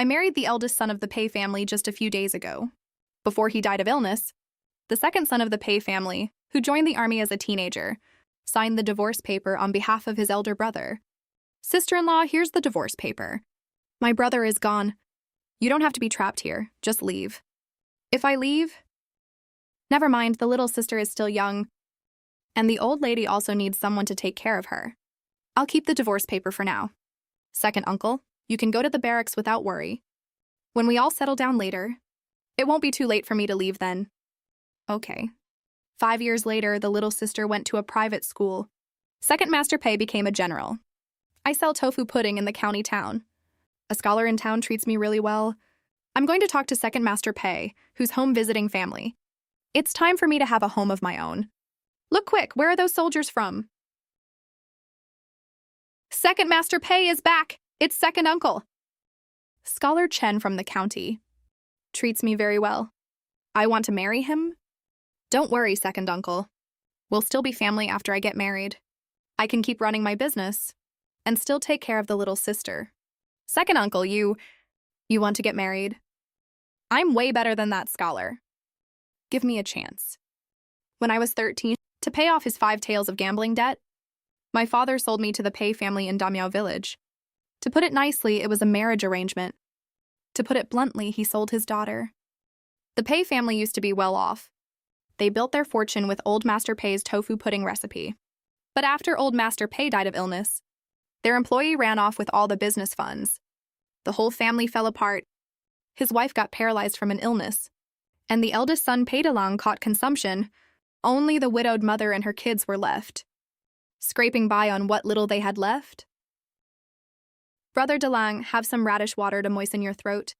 I married the eldest son of the Pei family just a few days ago. Before he died of illness, the second son of the Pei family, who joined the army as a teenager, signed the divorce paper on behalf of his elder brother. Sister-in-law, here's the divorce paper. My brother is gone. You don't have to be trapped here. Just leave. If I leave? Never mind, the little sister is still young, and the old lady also needs someone to take care of her. I'll keep the divorce paper for now. Second uncle, you can go to the barracks without worry. When we all settle down later, it won't be too late for me to leave then. Okay. 5 years later, the little sister went to a private school. Second Master Pei became a general. I sell tofu pudding in the county town. A scholar in town treats me really well. I'm going to talk to Second Master Pei, who's home visiting family. It's time for me to have a home of my own. Look quick, where are those soldiers from? Second Master Pei is back! It's second uncle! Scholar Chen from the county. Treats me very well. I want to marry him? Don't worry, second uncle. We'll still be family after I get married. I can keep running my business and still take care of the little sister. Second uncle, you want to get married? I'm way better than that scholar. Give me a chance. When I was 13, to pay off his 5 taels of gambling debt, my father sold me to the Pei family in Damiao village. To put it nicely, it was a marriage arrangement. To put it bluntly, he sold his daughter. The Pei family used to be well off. They built their fortune with Old Master Pei's tofu pudding recipe. But after Old Master Pei died of illness, their employee ran off with all the business funds. The whole family fell apart. His wife got paralyzed from an illness, and the eldest son Pei Dalang caught consumption. Only the widowed mother and her kids were left, scraping by on what little they had left. Brother Dalang, have some radish water to moisten your throat.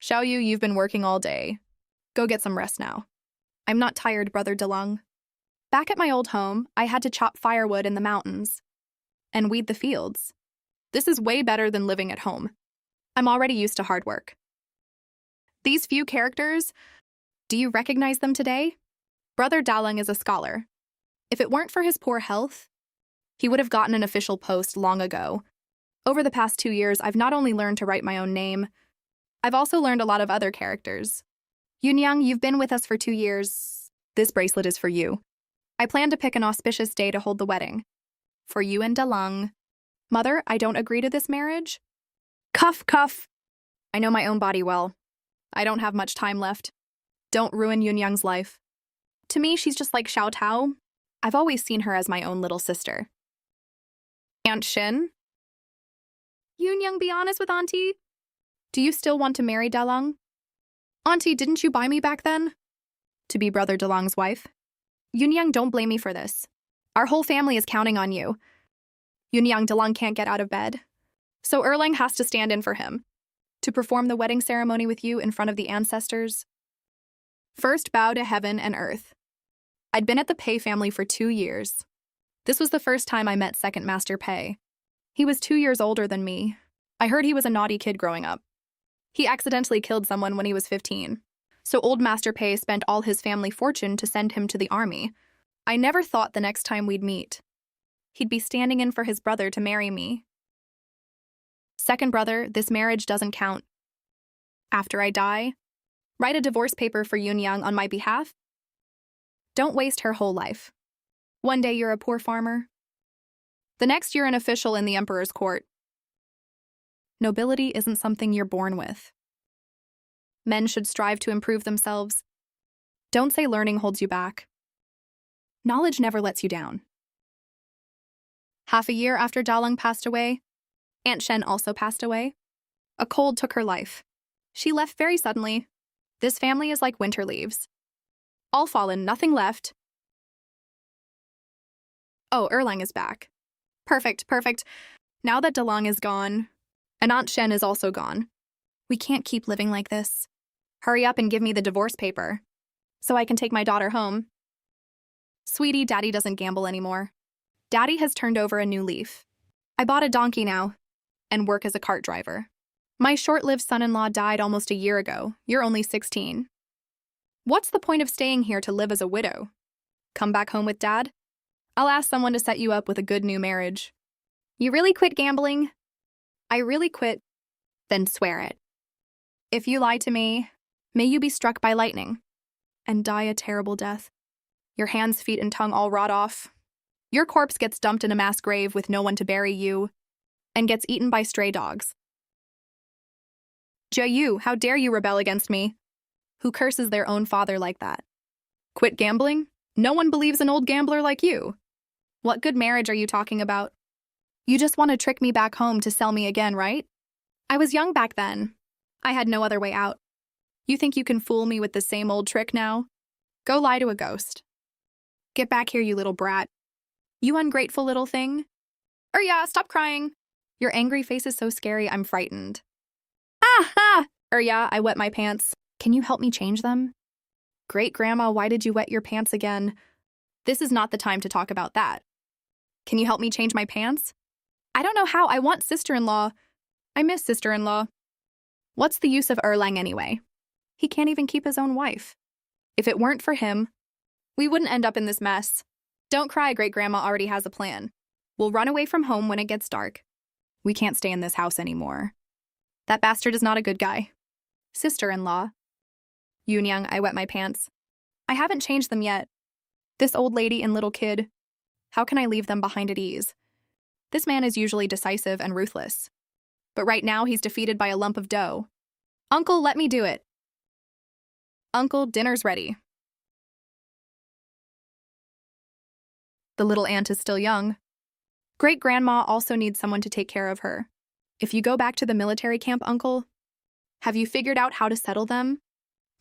Xiaoyu, you've been working all day. Go get some rest now. I'm not tired, Brother Dalang. Back at my old home, I had to chop firewood in the mountains and weed the fields. This is way better than living at home. I'm already used to hard work. These few characters, do you recognize them today? Brother Dalang is a scholar. If it weren't for his poor health, he would have gotten an official post long ago. Over the past 2 years, I've not only learned to write my own name, I've also learned a lot of other characters. Yunyang, you've been with us for 2 years. This bracelet is for you. I plan to pick an auspicious day to hold the wedding. For you and Dalang. Mother, I don't agree to this marriage. Cuff, cuff. I know my own body well. I don't have much time left. Don't ruin Yunyang's life. To me, she's just like Xiao Tao. I've always seen her as my own little sister. Aunt Shin? Yunyang, be honest with Auntie. Do you still want to marry Dalang? Auntie, didn't you buy me back then? To be Brother Dalang's wife? Yunyang, don't blame me for this. Our whole family is counting on you. Yunyang, Dalang can't get out of bed, so Erlang has to stand in for him to perform the wedding ceremony with you in front of the ancestors. First bow to heaven and earth. I'd been at the Pei family for 2 years. This was the first time I met Second Master Pei. He was 2 years older than me. I heard he was a naughty kid growing up. He accidentally killed someone when he was 15. So Old Master Pei spent all his family fortune to send him to the army. I never thought the next time we'd meet, he'd be standing in for his brother to marry me. Second brother, this marriage doesn't count. After I die, write a divorce paper for Yunyang on my behalf. Don't waste her whole life. One day you're a poor farmer. The next you're an official in the emperor's court. Nobility isn't something you're born with. Men should strive to improve themselves. Don't say learning holds you back. Knowledge never lets you down. Half a year after Dalang passed away, Aunt Shen also passed away. A cold took her life. She left very suddenly. This family is like winter leaves. All fallen, nothing left. Oh, Erlang is back. Perfect, perfect. Now that Dalang is gone, and Aunt Shen is also gone, we can't keep living like this. Hurry up and give me the divorce paper, so I can take my daughter home. Sweetie, Daddy doesn't gamble anymore. Daddy has turned over a new leaf. I bought a donkey now, and work as a cart driver. My short-lived son-in-law died almost a year ago. You're only 16. What's the point of staying here to live as a widow? Come back home with Dad? I'll ask someone to set you up with a good new marriage. You really quit gambling? I really quit, then swear it. If you lie to me, may you be struck by lightning and die a terrible death. Your hands, feet, and tongue all rot off. Your corpse gets dumped in a mass grave with no one to bury you and gets eaten by stray dogs. Jayu, how dare you rebel against me? Who curses their own father like that? Quit gambling? No one believes an old gambler like you. What good marriage are you talking about? You just want to trick me back home to sell me again, right? I was young back then. I had no other way out. You think you can fool me with the same old trick now? Go lie to a ghost. Get back here, you little brat. You ungrateful little thing. Yeah, stop crying. Your angry face is so scary, I'm frightened. Ah! Yeah, I wet my pants. Can you help me change them? Great-grandma, why did you wet your pants again? This is not the time to talk about that. Can you help me change my pants? I don't know how. I want sister-in-law. I miss sister-in-law. What's the use of Erlang anyway? He can't even keep his own wife. If it weren't for him, we wouldn't end up in this mess. Don't cry, great-grandma already has a plan. We'll run away from home when it gets dark. We can't stay in this house anymore. That bastard is not a good guy. Sister-in-law. Yunyang, I wet my pants. I haven't changed them yet. This old lady and little kid. How can I leave them behind at ease? This man is usually decisive and ruthless. But right now he's defeated by a lump of dough. Uncle, let me do it. Uncle, dinner's ready. The little ant is still young. Great-grandma also needs someone to take care of her. If you go back to the military camp, Uncle, have you figured out how to settle them?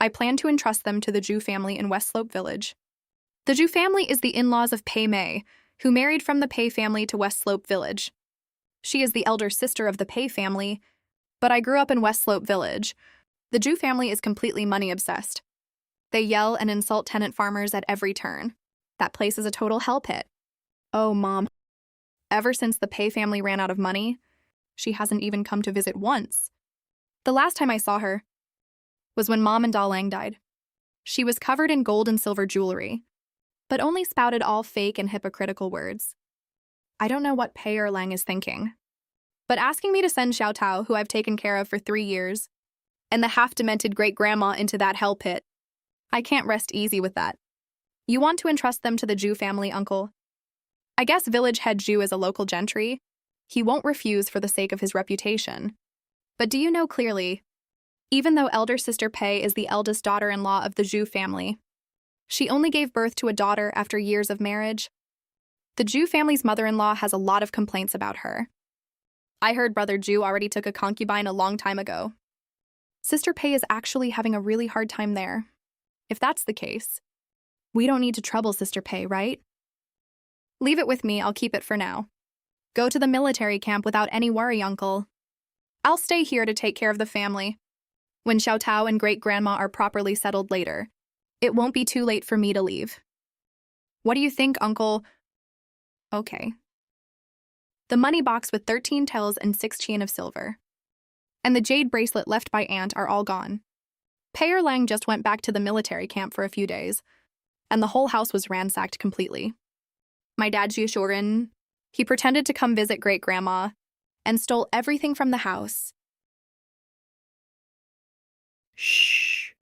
I plan to entrust them to the Jew family in West Slope Village. The Jew family is the in-laws of Pei Mei, who married from the Pei family to West Slope Village. She is the elder sister of the Pei family, but I grew up in West Slope Village. The Jew family is completely money-obsessed. They yell and insult tenant farmers at every turn. That place is a total hell pit. Oh, Mom. Ever since the Pei family ran out of money, she hasn't even come to visit once. The last time I saw her was when Mom and Da Lang died. She was covered in gold and silver jewelry, but only spouted all fake and hypocritical words. I don't know what Pei Erlang is thinking, but asking me to send Xiao Tao, who I've taken care of for 3 years, and the half-demented great-grandma into that hell pit. I can't rest easy with that. You want to entrust them to the Jew family, Uncle? I guess village head Jew is a local gentry. He won't refuse for the sake of his reputation. But do you know clearly, even though elder sister Pei is the eldest daughter-in-law of the Jew family, she only gave birth to a daughter after years of marriage. The Jew family's mother-in-law has a lot of complaints about her. I heard Brother Jew already took a concubine a long time ago. Sister Pei is actually having a really hard time there. If that's the case, we don't need to trouble Sister Pei, right? Leave it with me, I'll keep it for now. Go to the military camp without any worry, Uncle. I'll stay here to take care of the family. When Xiao Tao and great-grandma are properly settled later, it won't be too late for me to leave. What do you think, Uncle? Okay. The money box with 13 taels and 6 chain of silver, and the jade bracelet left by Aunt are all gone. Pei Erlang just went back to the military camp for a few days, and the whole house was ransacked completely. My dad, Jiushurin, he pretended to come visit great-grandma and stole everything from the house. Shh.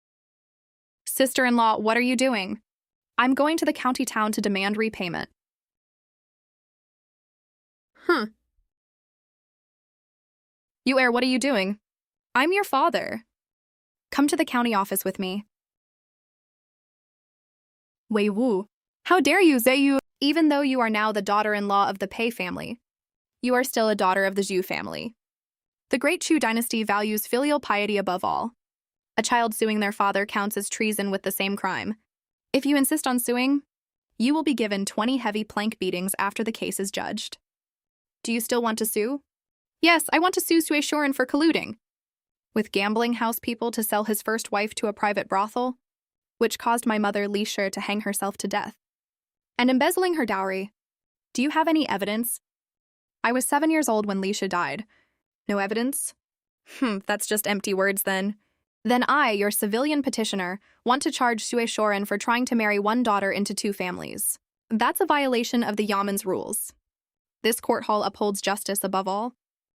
Sister-in-law, what are you doing? I'm going to the county town to demand repayment. You what are you doing? I'm your father. Come to the county office with me. Wei Wu, how dare you, Zayu? Even though you are now the daughter-in-law of the Pei family, you are still a daughter of the Zhu family. The Great Chu dynasty values filial piety above all. A child suing their father counts as treason with the same crime. If you insist on suing, you will be given 20 heavy plank beatings after the case is judged. Do you still want to sue? Yes, I want to sue Sui Shorin for colluding with gambling house people to sell his first wife to a private brothel, which caused my mother Li Shi to hang herself to death, and embezzling her dowry. Do you have any evidence? I was 7 years old when Li Shi died. No evidence? That's just empty words then. Then I, your civilian petitioner, want to charge Sui Shorin for trying to marry one daughter into 2 families. That's a violation of the Yaman's rules. This court hall upholds justice above all.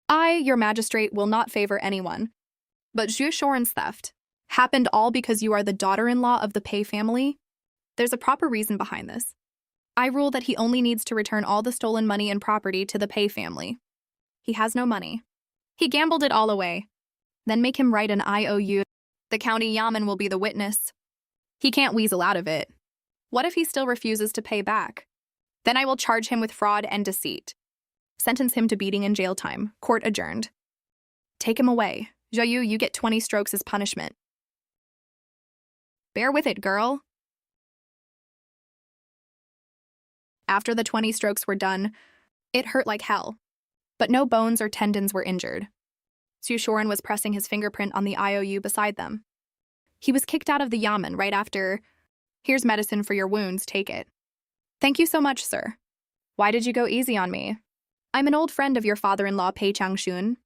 I, your magistrate, will not favor anyone. But Xue Shoren's theft happened all because you are the daughter-in-law of the Pei family? There's a proper reason behind this. I rule that he only needs to return all the stolen money and property to the Pei family. He has no money. He gambled it all away. Then make him write an IOU. The county yamen will be the witness. He can't weasel out of it. What if he still refuses to pay back? Then I will charge him with fraud and deceit. Sentence him to beating and jail time. Court adjourned. Take him away. Zhou, you get 20 strokes as punishment. Bear with it, girl. After the 20 strokes were done, it hurt like hell. But no bones or tendons were injured. Xue Shoren was pressing his fingerprint on the IOU beside them. He was kicked out of the yamen right after, "Here's medicine for your wounds, take it." "Thank you so much, sir. Why did you go easy on me? I'm an old friend of your father-in-law, Pei Changshun.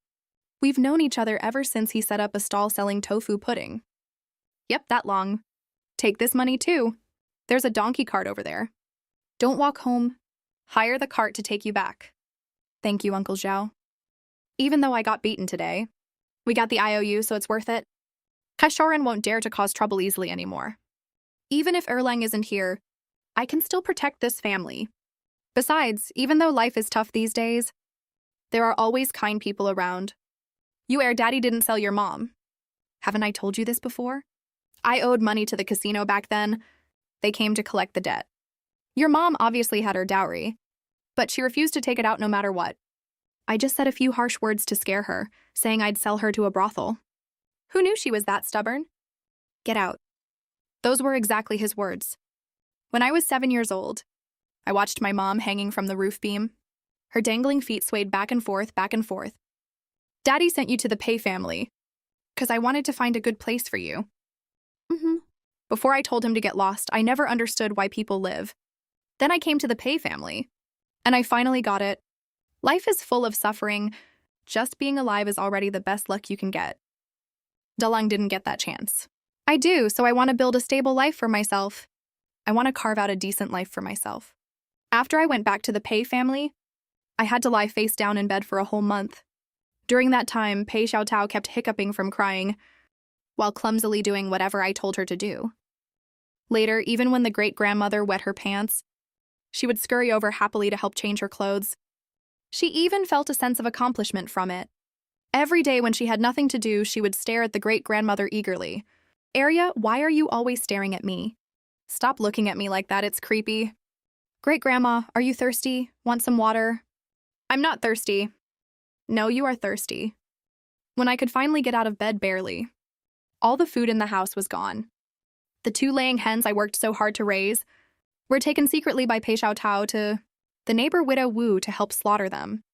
We've known each other ever since he set up a stall selling tofu pudding." "Yep, that long. Take this money too. There's a donkey cart over there. Don't walk home. Hire the cart to take you back." "Thank you, Uncle Zhao. Even though I got beaten today, we got the IOU, so it's worth it. Kaishoren won't dare to cause trouble easily anymore. Even if Erlang isn't here, I can still protect this family. Besides, even though life is tough these days, there are always kind people around. Daddy didn't sell your mom. Haven't I told you this before? I owed money to the casino back then. They came to collect the debt. Your mom obviously had her dowry, but she refused to take it out no matter what. I just said a few harsh words to scare her, saying I'd sell her to a brothel. Who knew she was that stubborn? Get out. Those were exactly his words. When I was 7 years old, I watched my mom hanging from the roof beam. Her dangling feet swayed back and forth, back and forth. Daddy sent you to the Pei family, because I wanted to find a good place for you. Before I told him to get lost, I never understood why people live. Then I came to the Pei family, and I finally got it. Life is full of suffering. Just being alive is already the best luck you can get. Dalang didn't get that chance. I do, so I want to build a stable life for myself. I want to carve out a decent life for myself. After I went back to the Pei family, I had to lie face down in bed for a whole month. During that time, Pei Xiaotao kept hiccuping from crying, while clumsily doing whatever I told her to do. Later, even when the great-grandmother wet her pants, she would scurry over happily to help change her clothes. She even felt a sense of accomplishment from it. Every day when she had nothing to do, she would stare at the great-grandmother eagerly. "Arya, why are you always staring at me? Stop looking at me like that, it's creepy." "Great-grandma, are you thirsty? Want some water?" "I'm not thirsty." "No, you are thirsty." When I could finally get out of bed barely, all the food in the house was gone. The 2 laying hens I worked so hard to raise were taken secretly by Pei Xiaotao to the neighbor widow Wu to help slaughter them.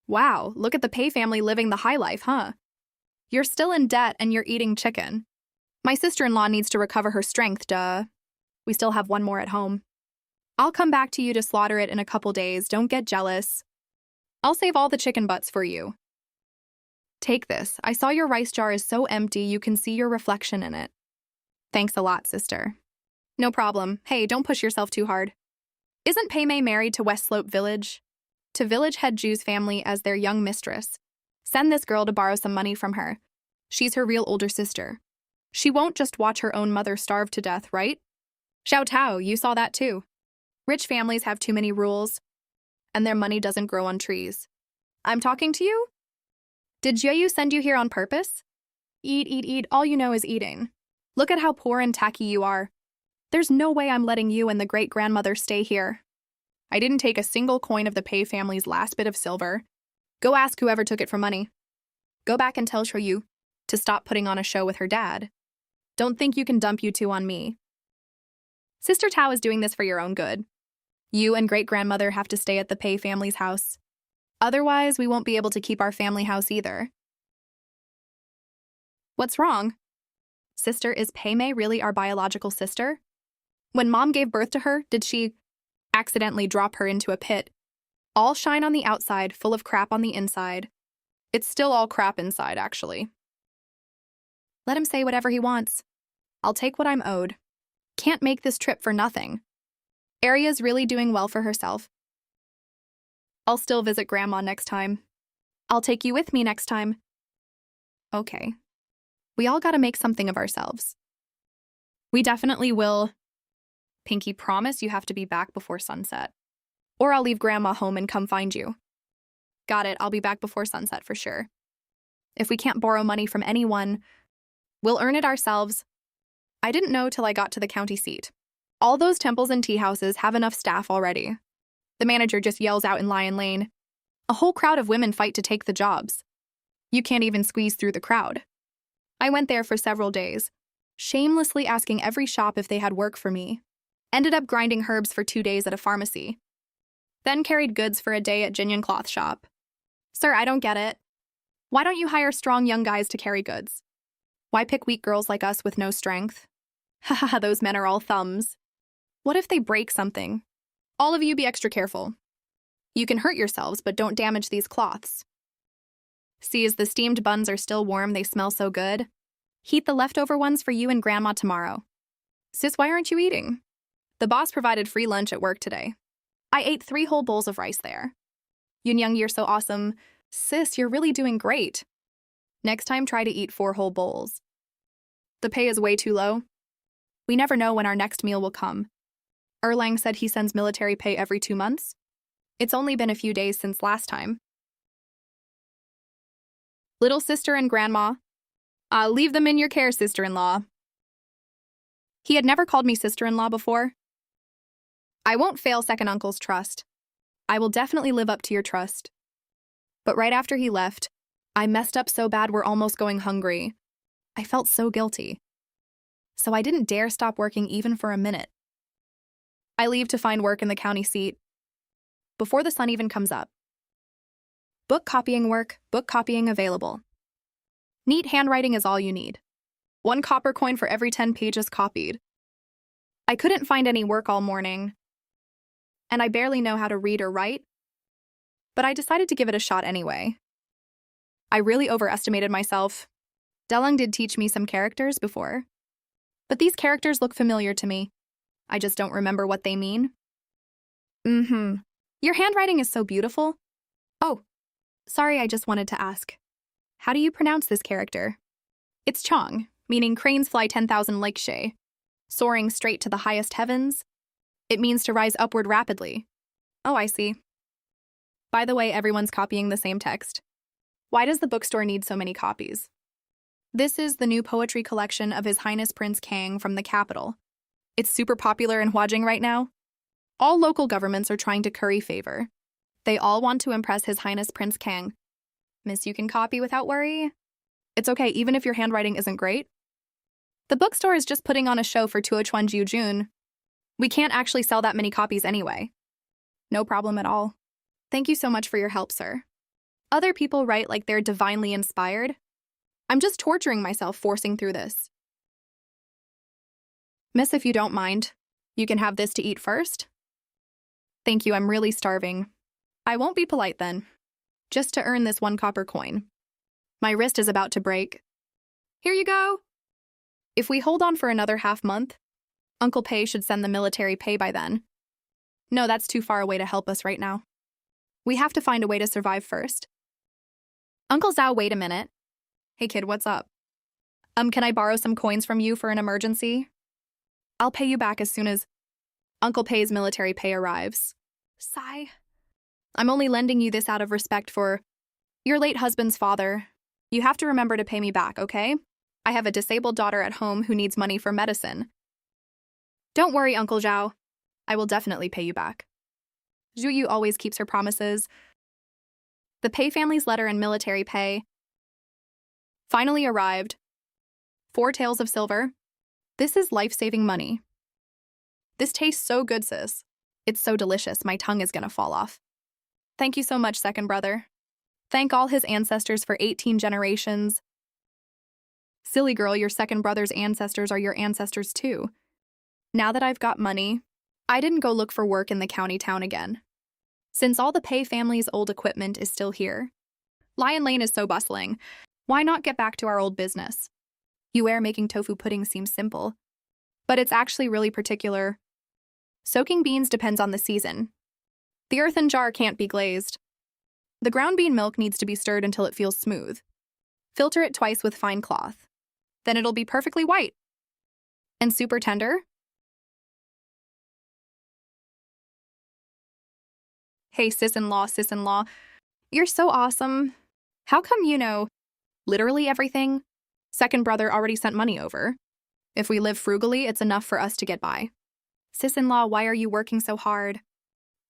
Wow, look at the Pei family living the high life, huh? You're still in debt and you're eating chicken. My sister-in-law needs to recover her strength, duh. We still have one more at home. I'll come back to you to slaughter it in a couple days, don't get jealous. I'll save all the chicken butts for you. Take this, I saw your rice jar is so empty you can see your reflection in it. Thanks a lot, sister. No problem. Hey, don't push yourself too hard. Isn't Pei Mei married to West Slope Village? To village head Ju's family as their young mistress. Send this girl to borrow some money from her. She's her real older sister. She won't just watch her own mother starve to death, right? Xiao Tao, you saw that too. Rich families have too many rules, and their money doesn't grow on trees. I'm talking to you? Did Jueyu send you here on purpose? Eat, eat, eat, all you know is eating. Look at how poor and tacky you are. There's no way I'm letting you and the great-grandmother stay here. I didn't take a single coin of the Pei family's last bit of silver. Go ask whoever took it for money. Go back and tell Shoyu to stop putting on a show with her dad. Don't think you can dump you two on me. Sister Tao is doing this for your own good. You and great-grandmother have to stay at the Pei family's house. Otherwise, we won't be able to keep our family house either. What's wrong? Sister, is Pei Mei really our biological sister? When Mom gave birth to her, did she accidentally drop her into a pit? All shine on the outside, full of crap on the inside. It's still all crap inside, actually. Let him say whatever he wants. I'll take what I'm owed. Can't make this trip for nothing. Arya's really doing well for herself. I'll still visit Grandma next time. I'll take you with me next time. Okay. We all gotta make something of ourselves. We definitely will. Pinky, promise you have to be back before sunset. Or I'll leave Grandma home and come find you. Got it, I'll be back before sunset for sure. If we can't borrow money from anyone, we'll earn it ourselves. I didn't know till I got to the county seat. All those temples and tea houses have enough staff already. The manager just yells out in Lion Lane. A whole crowd of women fight to take the jobs. You can't even squeeze through the crowd. I went there for several days, shamelessly asking every shop if they had work for me. Ended up grinding herbs for 2 days at a pharmacy. Then carried goods for a day at Jinyan cloth shop. Sir, I don't get it. Why don't you hire strong young guys to carry goods? Why pick weak girls like us with no strength? Haha, those men are all thumbs. What if they break something? All of you be extra careful. You can hurt yourselves, but don't damage these cloths. See, as the steamed buns are still warm, they smell so good. Heat the leftover ones for you and Grandma tomorrow. Sis, why aren't you eating? The boss provided free lunch at work today. I ate 3 whole bowls of rice there. Young, you're so awesome. Sis, you're really doing great. Next time, try to eat 4 whole bowls. The pay is way too low. We never know when our next meal will come. Erlang said he sends military pay every 2 months. It's only been a few days since last time. Little sister and Grandma. I'll leave them in your care, sister-in-law. He had never called me sister-in-law before. I won't fail second uncle's trust. I will definitely live up to your trust. But right after he left, I messed up so bad we're almost going hungry. I felt so guilty. So I didn't dare stop working even for a minute. I leave to find work in the county seat. Before the sun even comes up. Book copying work, book copying available. Neat handwriting is all you need. 1 copper coin for every 10 pages copied. I couldn't find any work all morning. And I barely know how to read or write. But I decided to give it a shot anyway. I really overestimated myself. Delung did teach me some characters before. But these characters look familiar to me. I just don't remember what they mean. Your handwriting is so beautiful. Oh, sorry, I just wanted to ask. How do you pronounce this character? It's Chong, meaning cranes fly 10,000 like Shay, soaring straight to the highest heavens. It means to rise upward rapidly. Oh, I see. By the way, everyone's copying the same text. Why does the bookstore need so many copies? This is the new poetry collection of His Highness Prince Kang from the capital. It's super popular in Huajing right now. All local governments are trying to curry favor. They all want to impress His Highness Prince Kang. Miss, you can copy without worry. It's okay, even if your handwriting isn't great. The bookstore is just putting on a show for Tuochuan June. We can't actually sell that many copies anyway. No problem at all. Thank you so much for your help, sir. Other people write like they're divinely inspired. I'm just torturing myself forcing through this. Miss, if you don't mind, you can have this to eat first. Thank you, I'm really starving. I won't be polite then. Just to earn this 1 copper coin. My wrist is about to break. Here you go. If we hold on for another half month, Uncle Pei should send the military pay by then. No, that's too far away to help us right now. We have to find a way to survive first. Uncle Zhao, wait a minute. Hey kid, what's up? Can I borrow some coins from you for an emergency? I'll pay you back as soon as Uncle Pei's military pay arrives. Sigh. I'm only lending you this out of respect for your late husband's father. You have to remember to pay me back, okay? I have a disabled daughter at home who needs money for medicine. Don't worry, Uncle Zhao. I will definitely pay you back. Zhu Yu always keeps her promises. The Pei family's letter and military pay finally arrived. 4 taels of silver. This is life-saving money. This tastes so good, sis. It's so delicious, my tongue is gonna fall off. Thank you so much, second brother. Thank all his ancestors for 18 generations. Silly girl, your second brother's ancestors are your ancestors too. Now that I've got money, I didn't go look for work in the county town again. Since all the Pei family's old equipment is still here. Lion Lane is so bustling. Why not get back to our old business? Making tofu pudding seems simple, but it's actually really particular. Soaking beans depends on the season. The earthen jar can't be glazed. The ground bean milk needs to be stirred until it feels smooth. Filter it twice with fine cloth. Then it'll be perfectly white. And super tender? Hey, sis-in-law, you're so awesome. How come you know literally everything? Second brother already sent money over. If we live frugally, it's enough for us to get by. Sis-in-law, why are you working so hard?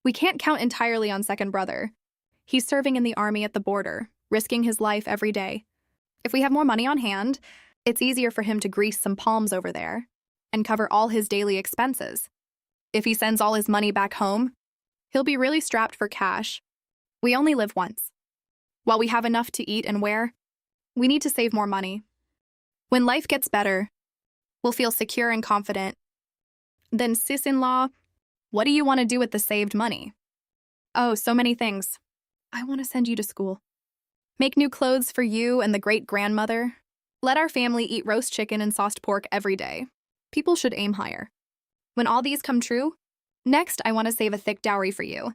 We can't count entirely on second brother. He's serving in the army at the border, risking his life every day. If we have more money on hand, it's easier for him to grease some palms over there and cover all his daily expenses. If he sends all his money back home, he'll be really strapped for cash. We only live once. While we have enough to eat and wear, we need to save more money. When life gets better, we'll feel secure and confident. Then, sis-in-law, what do you want to do with the saved money? Oh, so many things. I want to send you to school. Make new clothes for you and the great-grandmother. Let our family eat roast chicken and sauced pork every day. People should aim higher. When all these come true, next I want to save a thick dowry for you.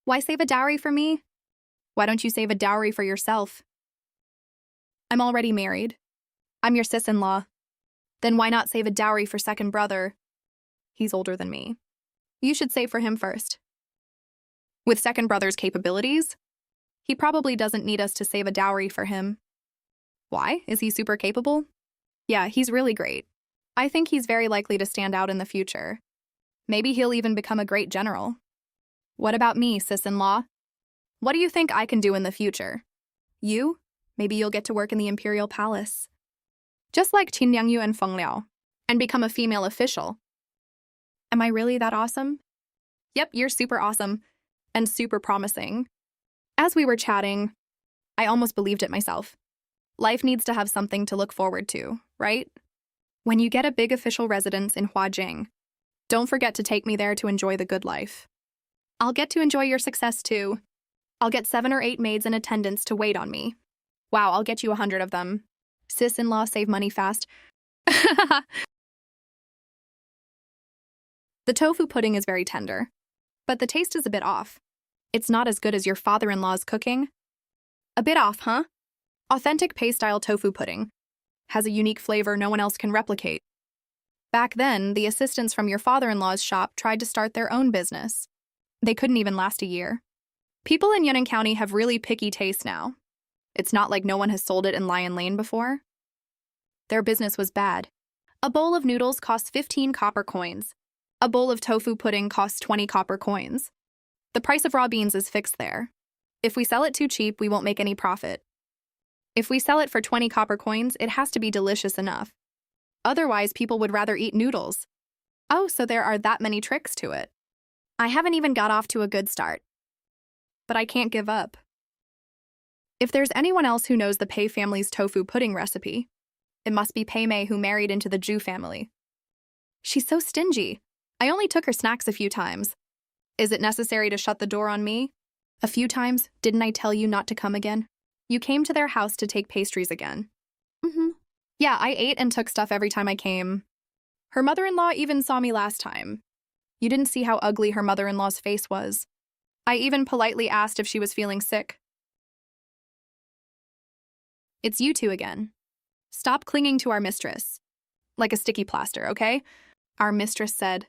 Why save a dowry for me? Why don't you save a dowry for yourself? I'm already married. I'm your sis-in-law. Then why not save a dowry for second brother? He's older than me. You should save for him first. With second brother's capabilities, he probably doesn't need us to save a dowry for him. Why? Is he super capable? Yeah, he's really great. I think he's very likely to stand out in the future. Maybe he'll even become a great general. What about me, sis-in-law? What do you think I can do in the future? You? Maybe you'll get to work in the imperial palace. Just like Qin Liangyu and Feng Liao, and become a female official. Am I really that awesome? Yep, you're super awesome, and super promising. As we were chatting, I almost believed it myself. Life needs to have something to look forward to, right? When you get a big official residence in Huajing, don't forget to take me there to enjoy the good life. I'll get to enjoy your success too. I'll get 7 or 8 maids in attendance to wait on me. Wow, I'll get you 100 of them. Sis-in-law, save money fast. The tofu pudding is very tender, but the taste is a bit off. It's not as good as your father-in-law's cooking. A bit off, huh? Authentic Pei-style tofu pudding has a unique flavor no one else can replicate. Back then, the assistants from your father-in-law's shop tried to start their own business. They couldn't even last a year. People in Yunnan County have really picky tastes now. It's not like no one has sold it in Lion Lane before. Their business was bad. A bowl of noodles costs 15 copper coins. A bowl of tofu pudding costs 20 copper coins. The price of raw beans is fixed there. If we sell it too cheap, we won't make any profit. If we sell it for 20 copper coins, it has to be delicious enough. Otherwise, people would rather eat noodles. Oh, so there are that many tricks to it. I haven't even got off to a good start. But I can't give up. If there's anyone else who knows the Pei family's tofu pudding recipe, it must be Pei Mei, who married into the Zhu family. She's so stingy. I only took her snacks a few times. Is it necessary to shut the door on me? A few times? Didn't I tell you not to come again? You came to their house to take pastries again. Yeah, I ate and took stuff every time I came. Her mother-in-law even saw me last time. You didn't see how ugly her mother-in-law's face was. I even politely asked if she was feeling sick. It's you two again. Stop clinging to our mistress. Like a sticky plaster, okay? Our mistress said.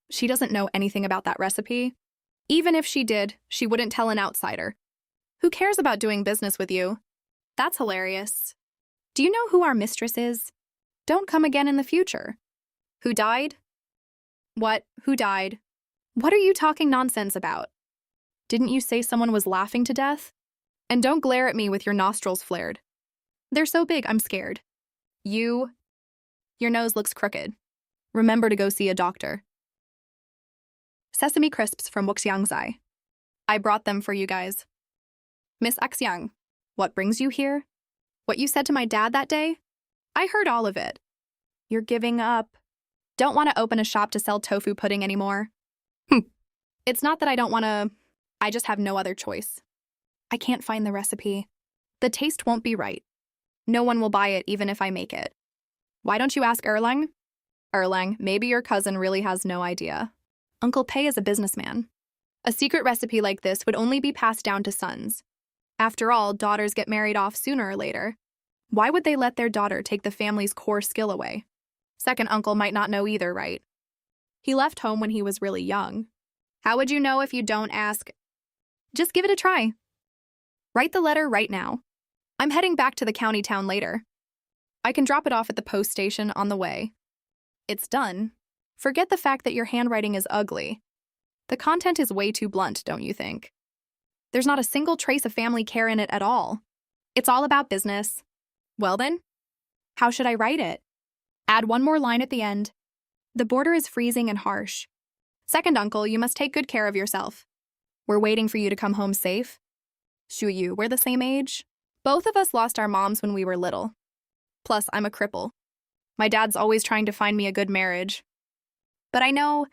She doesn't know anything about that recipe. Even if she did, she wouldn't tell an outsider. Who cares about doing business with you? That's hilarious. Do you know who our mistress is? Don't come again in the future. Who died? What? Who died? What are you talking nonsense about? Didn't you say someone was laughing to death? And don't glare at me with your nostrils flared. They're so big, I'm scared. Your nose looks crooked. Remember to go see a doctor. Sesame crisps from Wuxiangzai. I brought them for you guys. Miss Xiang, what brings you here? What you said to my dad that day? I heard all of it. You're giving up. Don't want to open a shop to sell tofu pudding anymore. It's not that I don't want to. I just have no other choice. I can't find the recipe. The taste won't be right. No one will buy it even if I make it. Why don't you ask Erlang? Erlang, maybe your cousin really has no idea. Uncle Pei is a businessman. A secret recipe like this would only be passed down to sons. After all, daughters get married off sooner or later. Why would they let their daughter take the family's core skill away? Second uncle might not know either, right? He left home when he was really young. How would you know if you don't ask? Just give it a try. Write the letter right now. I'm heading back to the county town later. I can drop it off at the post station on the way. It's done. Forget the fact that your handwriting is ugly. The content is way too blunt, don't you think? There's not a single trace of family care in it at all. It's all about business. Well then, how should I write it? Add one more line at the end. The border is freezing and harsh. Second uncle, you must take good care of yourself. We're waiting for you to come home safe. Shuyu, we're the same age. Both of us lost our moms when we were little. Plus, I'm a cripple. My dad's always trying to find me a good marriage. But I know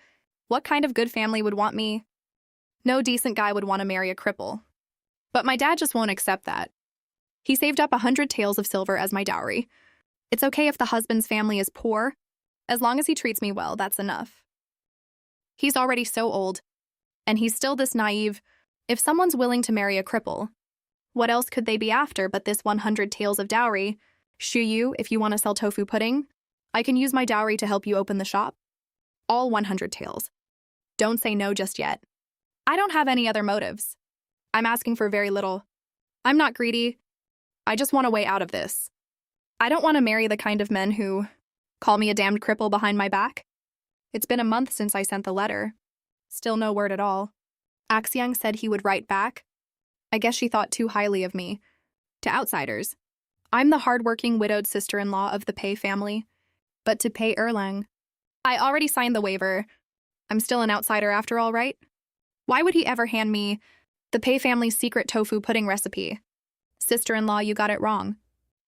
what kind of good family would want me. No decent guy would want to marry a cripple. But my dad just won't accept that. He saved up 100 taels of silver as my dowry. It's okay if the husband's family is poor. As long as he treats me well, that's enough. He's already so old, and he's still this naive. If someone's willing to marry a cripple, what else could they be after but this 100 taels of dowry? Shuyu, if you want to sell tofu pudding, I can use my dowry to help you open the shop. All 100 taels. Don't say no just yet. I don't have any other motives. I'm asking for very little. I'm not greedy. I just want a way out of this. I don't want to marry the kind of men who call me a damned cripple behind my back. It's been a month since I sent the letter. Still no word at all. Axiang said he would write back. I guess she thought too highly of me. To outsiders, I'm the hardworking widowed sister-in-law of the Pei family. But to Pei Erlang, I already signed the waiver. I'm still an outsider after all, right? Why would he ever hand me the Pei family's secret tofu pudding recipe? Sister-in-law, you got it wrong.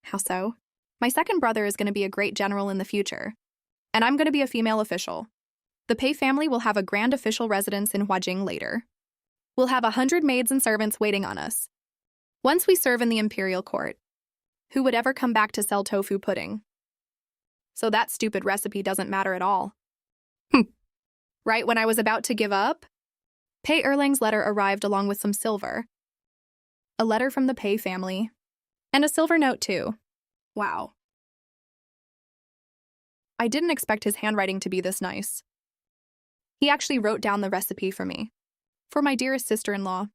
How so? My second brother is going to be a great general in the future. And I'm going to be a female official. The Pei family will have a grand official residence in Huajing later. We'll have 100 maids and servants waiting on us. Once we serve in the imperial court, who would ever come back to sell tofu pudding? So that stupid recipe doesn't matter at all. Right when I was about to give up, Pei Erlang's letter arrived along with some silver. A letter from the Pei family. And a silver note too. Wow. I didn't expect his handwriting to be this nice. He actually wrote down the recipe for me. For my dearest sister-in-law.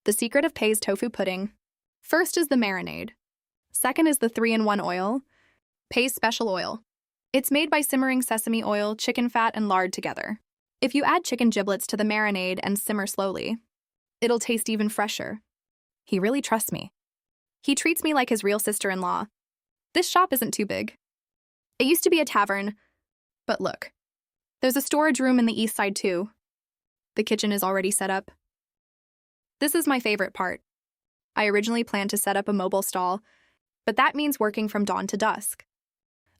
The secret of Pei's tofu pudding. First is the marinade. Second is the 3-in-1 oil. Pei's special oil. It's made by simmering sesame oil, chicken fat, and lard together. If you add chicken giblets to the marinade and simmer slowly, it'll taste even fresher. He really trusts me. He treats me like his real sister-in-law. This shop isn't too big. It used to be a tavern, but look. There's a storage room in the east side too. The kitchen is already set up. This is my favorite part. I originally planned to set up a mobile stall, but that means working from dawn to dusk.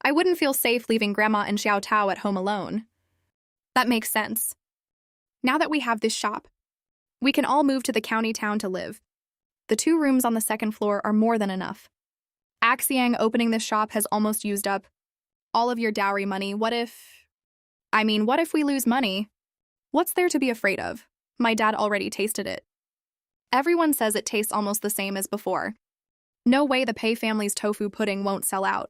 I wouldn't feel safe leaving Grandma and Xiao Tao at home alone. That makes sense. Now that we have this shop, we can all move to the county town to live. The 2 rooms on the second floor are more than enough. Axiang opening this shop has almost used up all of your dowry money. What if we lose money? What's there to be afraid of? My dad already tasted it. Everyone says it tastes almost the same as before. No way the Pei family's tofu pudding won't sell out.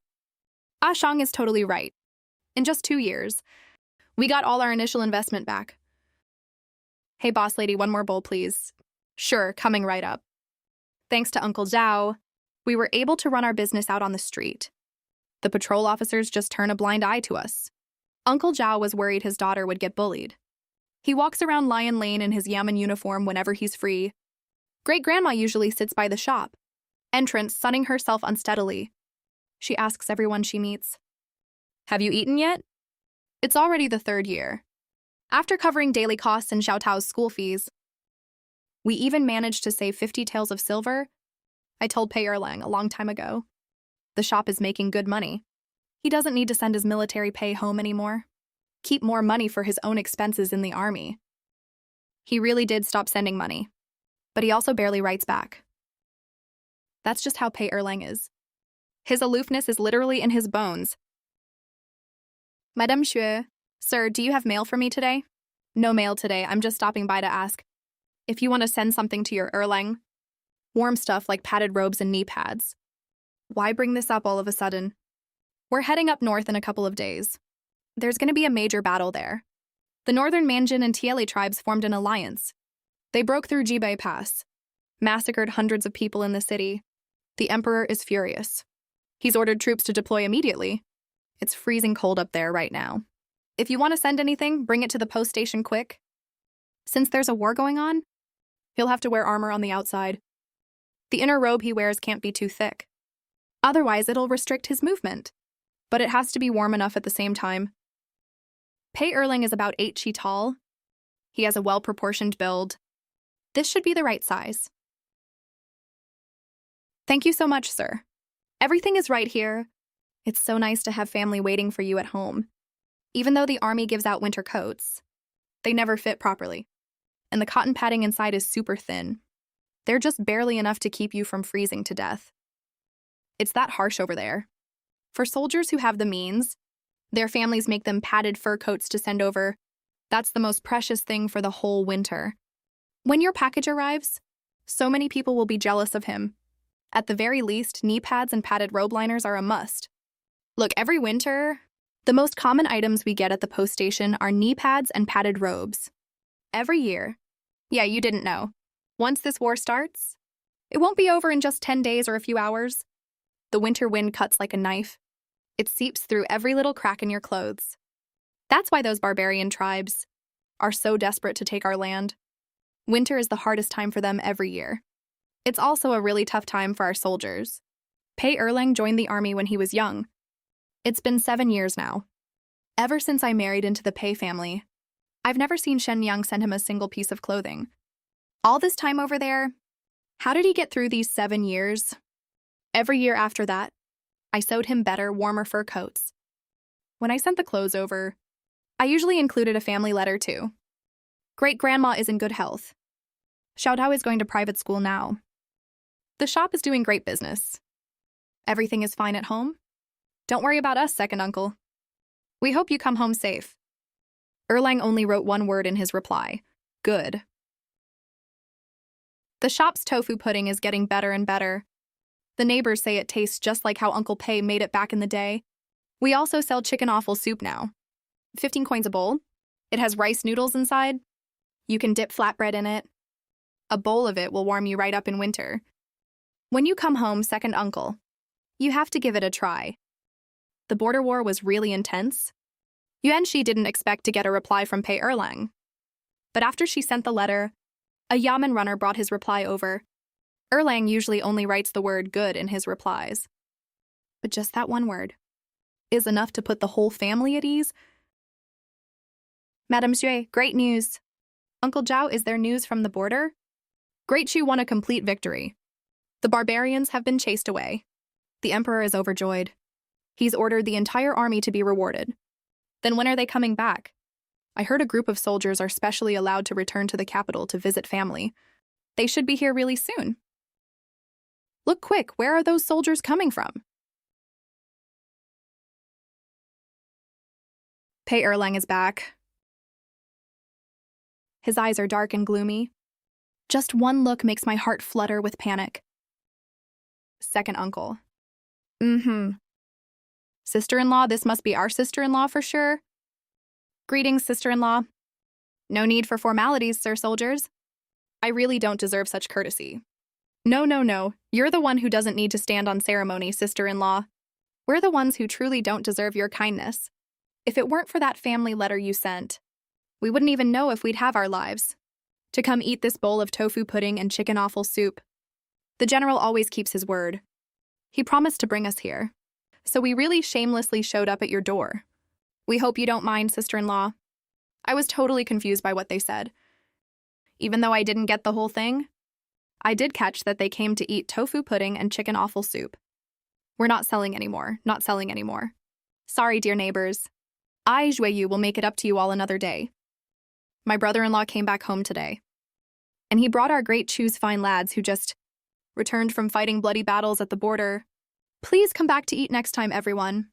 Ah Shang is totally right. In just 2 years, we got all our initial investment back. Hey boss lady, one more bowl please. Sure, coming right up. Thanks to Uncle Zhao, we were able to run our business out on the street. The patrol officers just turn a blind eye to us. Uncle Zhao was worried his daughter would get bullied. He walks around Lion Lane in his Yamen uniform whenever he's free. Great-grandma usually sits by the shop, entrance sunning herself unsteadily. She asks everyone she meets, "Have you eaten yet?" It's already the 3rd year. After covering daily costs and Xiao Tao's school fees, we even managed to save 50 taels of silver. I told Pei Erlang a long time ago. The shop is making good money. He doesn't need to send his military pay home anymore. Keep more money for his own expenses in the army. He really did stop sending money, but he also barely writes back. That's just how Pei Erlang is. His aloofness is literally in his bones. Madame Xue, sir, do you have mail for me today? No mail today, I'm just stopping by to ask if you want to send something to your Erlang. Warm stuff like padded robes and knee pads. Why bring this up all of a sudden? We're heading up north in a couple of days. There's going to be a major battle there. The northern Manjin and Tiele tribes formed an alliance. They broke through Jibei Pass, massacred hundreds of people in the city. The emperor is furious. He's ordered troops to deploy immediately. It's freezing cold up there right now. If you want to send anything, bring it to the post station quick. Since there's a war going on, he'll have to wear armor on the outside. The inner robe he wears can't be too thick. Otherwise, it'll restrict his movement. But it has to be warm enough at the same time. Pei Erlang is about 8 chi tall. He has a well-proportioned build. This should be the right size. Thank you so much, sir. Everything is right here. It's so nice to have family waiting for you at home. Even though the army gives out winter coats, they never fit properly. And the cotton padding inside is super thin. They're just barely enough to keep you from freezing to death. It's that harsh over there. For soldiers who have the means, their families make them padded fur coats to send over. That's the most precious thing for the whole winter. When your package arrives, so many people will be jealous of him. At the very least, knee pads and padded robe liners are a must. Look, every winter, the most common items we get at the post station are knee pads and padded robes. Every year. Yeah, you didn't know. Once this war starts, it won't be over in just 10 days or a few hours. The winter wind cuts like a knife. It seeps through every little crack in your clothes. That's why those barbarian tribes are so desperate to take our land. Winter is the hardest time for them every year. It's also a really tough time for our soldiers. Pei Erlang joined the army when he was young. It's been 7 years now. Ever since I married into the Pei family, I've never seen Shen Yang send him a single piece of clothing. All this time over there, how did he get through these 7 years? Every year after that, I sewed him better, warmer fur coats. When I sent the clothes over, I usually included a family letter too. Great-grandma is in good health. Xiaodao is going to private school now. The shop is doing great business. Everything is fine at home. Don't worry about us, second uncle. We hope you come home safe. Erlang only wrote one word in his reply. Good. The shop's tofu pudding is getting better and better. The neighbors say it tastes just like how Uncle Pei made it back in the day. We also sell chicken offal soup now. 15 coins a bowl. It has rice noodles inside. You can dip flatbread in it. A bowl of it will warm you right up in winter. When you come home, second uncle, you have to give it a try. The border war was really intense. Yuan Shi didn't expect to get a reply from Pei Erlang. But after she sent the letter, a Yamen runner brought his reply over. Erlang usually only writes the word good in his replies. But just that one word is enough to put the whole family at ease. Madame Xue, great news. Uncle Zhao, is there news from the border? Great Shu won a complete victory. The barbarians have been chased away. The emperor is overjoyed. He's ordered the entire army to be rewarded. Then when are they coming back? I heard a group of soldiers are specially allowed to return to the capital to visit family. They should be here really soon. Look quick, where are those soldiers coming from? Pei Erlang is back. His eyes are dark and gloomy. Just one look makes my heart flutter with panic. Second uncle. Sister-in-law, this must be our sister-in-law for sure. Greetings, sister-in-law. No need for formalities, sir soldiers. I really don't deserve such courtesy. No. You're the one who doesn't need to stand on ceremony, sister-in-law. We're the ones who truly don't deserve your kindness. If it weren't for that family letter you sent, we wouldn't even know if we'd have our lives. To come eat this bowl of tofu pudding and chicken offal soup. The general always keeps his word. He promised to bring us here. So we really shamelessly showed up at your door. We hope you don't mind, sister-in-law. I was totally confused by what they said. Even though I didn't get the whole thing, I did catch that they came to eat tofu pudding and chicken offal soup. We're not selling anymore. Sorry, dear neighbors. I, Zhueyu, will make it up to you all another day. My brother-in-law came back home today. And he brought our great Chu's fine lads who just returned from fighting bloody battles at the border. Please come back to eat next time, everyone.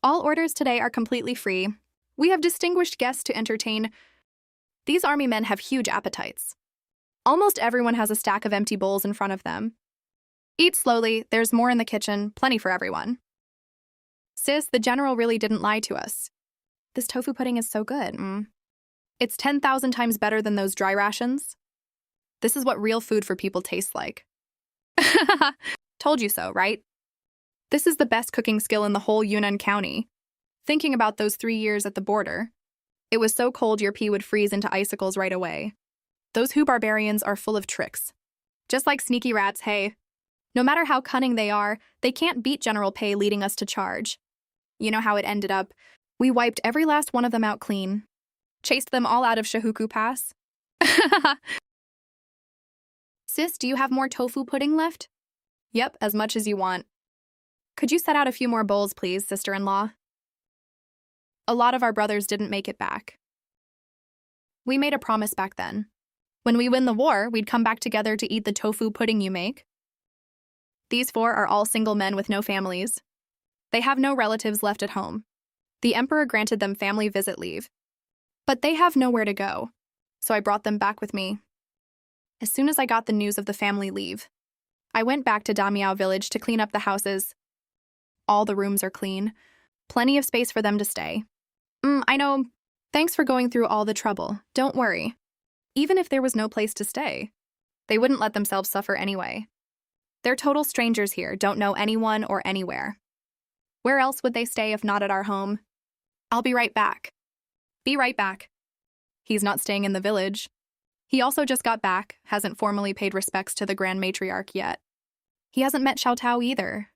All orders today are completely free. We have distinguished guests to entertain. These army men have huge appetites. Almost everyone has a stack of empty bowls in front of them. Eat slowly, there's more in the kitchen, plenty for everyone. Sis, the general really didn't lie to us. This tofu pudding is so good. It's 10,000 times better than those dry rations. This is what real food for people tastes like. Told you so, right? This is the best cooking skill in the whole Yunnan County. Thinking about those 3 years at the border, it was so cold your pee would freeze into icicles right away. Those Hu barbarians are full of tricks. Just like sneaky rats, hey. No matter how cunning they are, they can't beat General Pei leading us to charge. You know how it ended up? We wiped every last one of them out clean. Chased them all out of Shahuku Pass. Sis, do you have more tofu pudding left? Yep, as much as you want. Could you set out a few more bowls, please, sister-in-law? A lot of our brothers didn't make it back. We made a promise back then. When we win the war, we'd come back together to eat the tofu pudding you make. These 4 are all single men with no families. They have no relatives left at home. The emperor granted them family visit leave. But they have nowhere to go, so I brought them back with me. As soon as I got the news of the family leave, I went back to Damiao village to clean up the houses. All the rooms are clean. Plenty of space for them to stay. I know. Thanks for going through all the trouble. Don't worry. Even if there was no place to stay, they wouldn't let themselves suffer anyway. They're total strangers here, don't know anyone or anywhere. Where else would they stay if not at our home? I'll be right back. Be right back. He's not staying in the village. He also just got back, hasn't formally paid respects to the Grand Matriarch yet. He hasn't met Xiao Tao either.